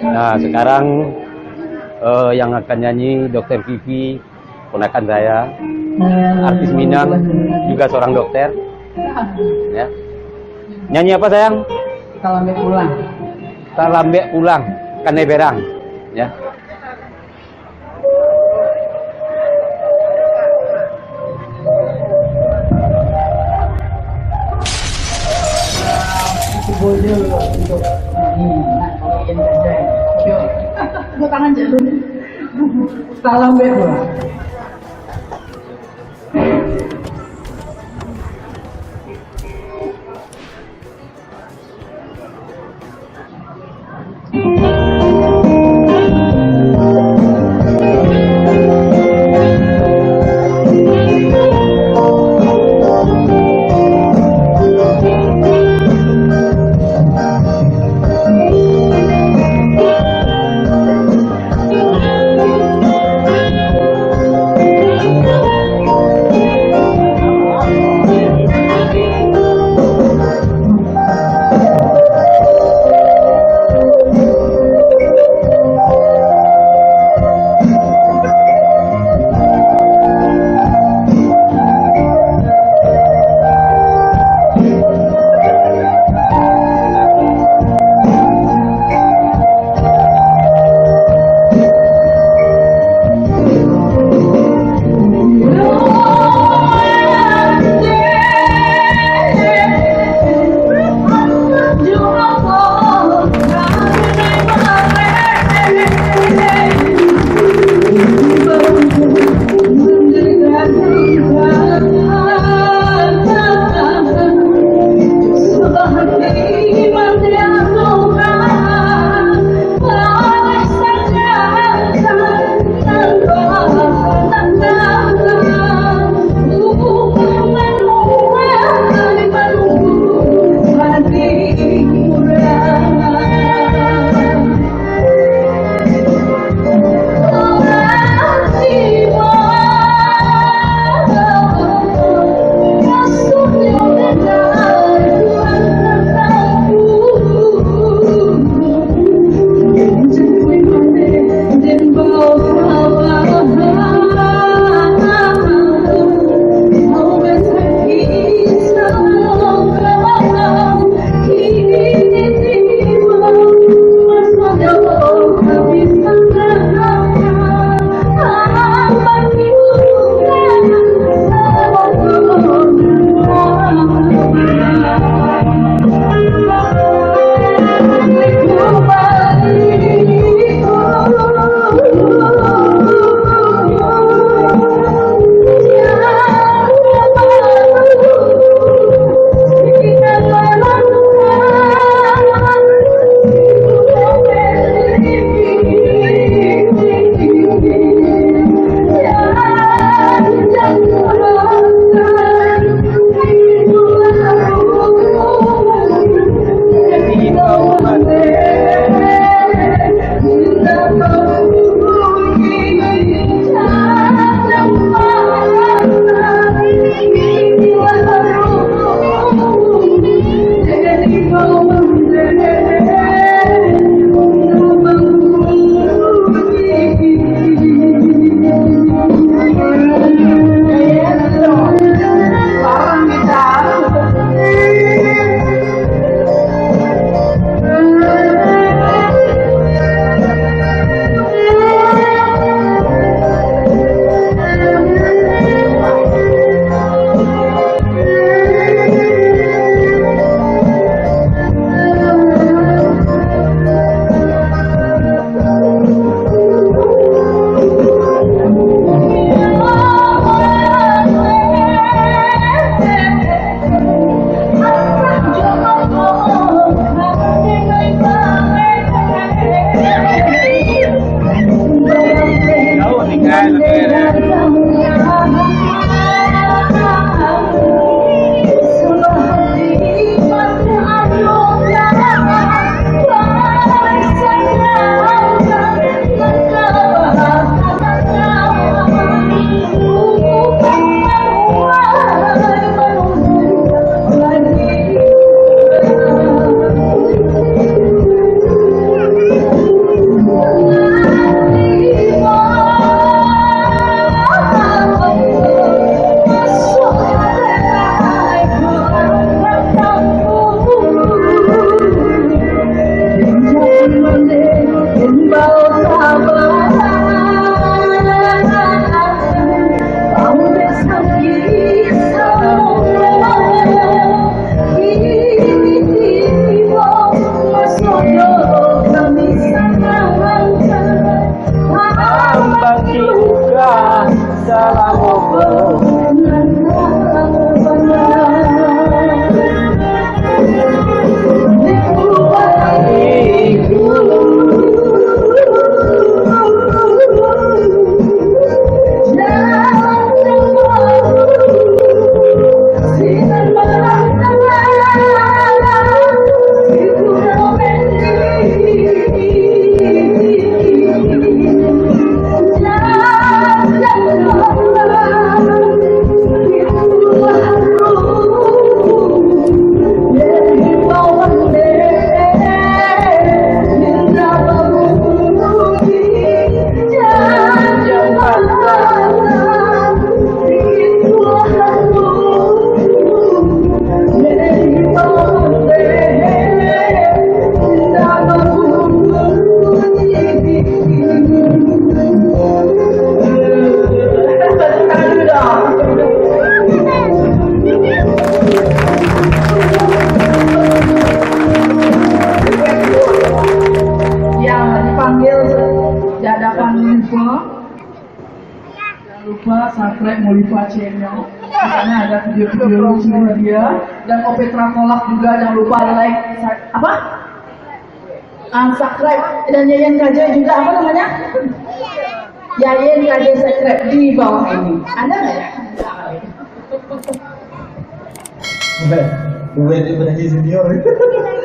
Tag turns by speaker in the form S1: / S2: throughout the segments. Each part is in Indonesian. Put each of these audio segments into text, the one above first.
S1: Nah, sekarang yang akan nyanyi Dokter Vivi, ponakan saya, artis Minang, juga seorang dokter. Ya. Nyanyi apa sayang?
S2: Talambe pulang.
S1: Talambe pulang, Kaneberang. Ya.
S2: Boleh untuk ini saja. Yuk, aku tangan jatuh. Talambe pulang. Moliva channel, di sana ada video-video lucu dia dan Opetra Kolak juga, jangan lupa like apa? Subscribe dan Yayan Kaja juga apa namanya? Yayan Kaja subscribe di bawah ini. Ada nggak ya?
S3: Duet itu penyanyi senior.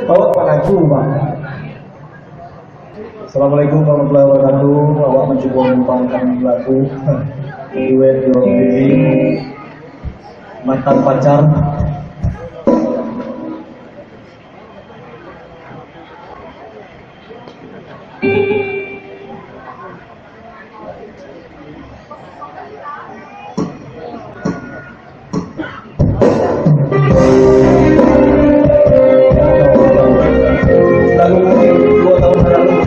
S3: Bawa panaku bang. Assalamualaikum warahmatullahi wabarakatuh. Awak mencoba membawakan lagu duet Yogi mantan pacar. Lagu 2 tahun lalu.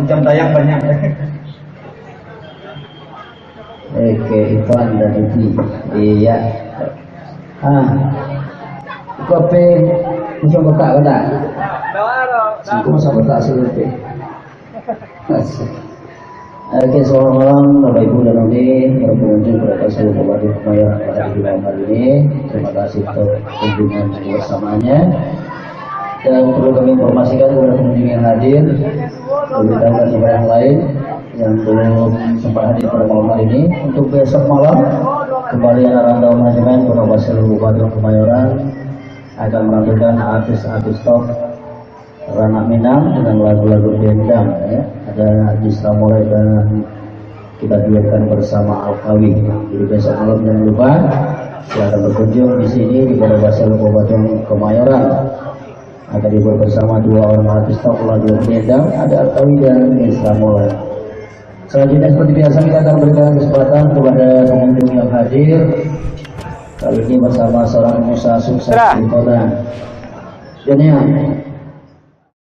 S3: Jam tayang banyak.
S4: Oke, Ivan dan Didi. Iya. Kopi musuh buka kada. Aku masa buka sih. Oke, selamat malam Bapak Ibu dan Umi, para pengunjung pada seluruh Kabupaten Kemayoran pada malam hari ini. Terima kasih untuk kunjungan bersamanya. Dan perlu kami informasikan kepada pengunjung yang hadir, beritahukan kepada yang lain yang belum sempat hadir pada malam hari ini, untuk besok malam kembali anak tahun manajemen Kota seluruh Kabupaten Kemayoran akan menampilkan artis-artis top Ranah Minang dengan lagu-lagu dendang, ya. Ada Gisra Mulai dan kita duetkan bersama Alkawi. Jadi besok malam jangan lupa silakan berkunjung di sini di Kota Kabupaten Kemayoran. Akan dibuat bersama dua orang artis top lagu dendang, ada Alkawi dan Gisra Mulai. Selanjutnya seperti biasa kita akan berikan kesempatan kepada pengunjung yang hadir. Kali ini bersama seorang pengusaha sukses di kota. Dan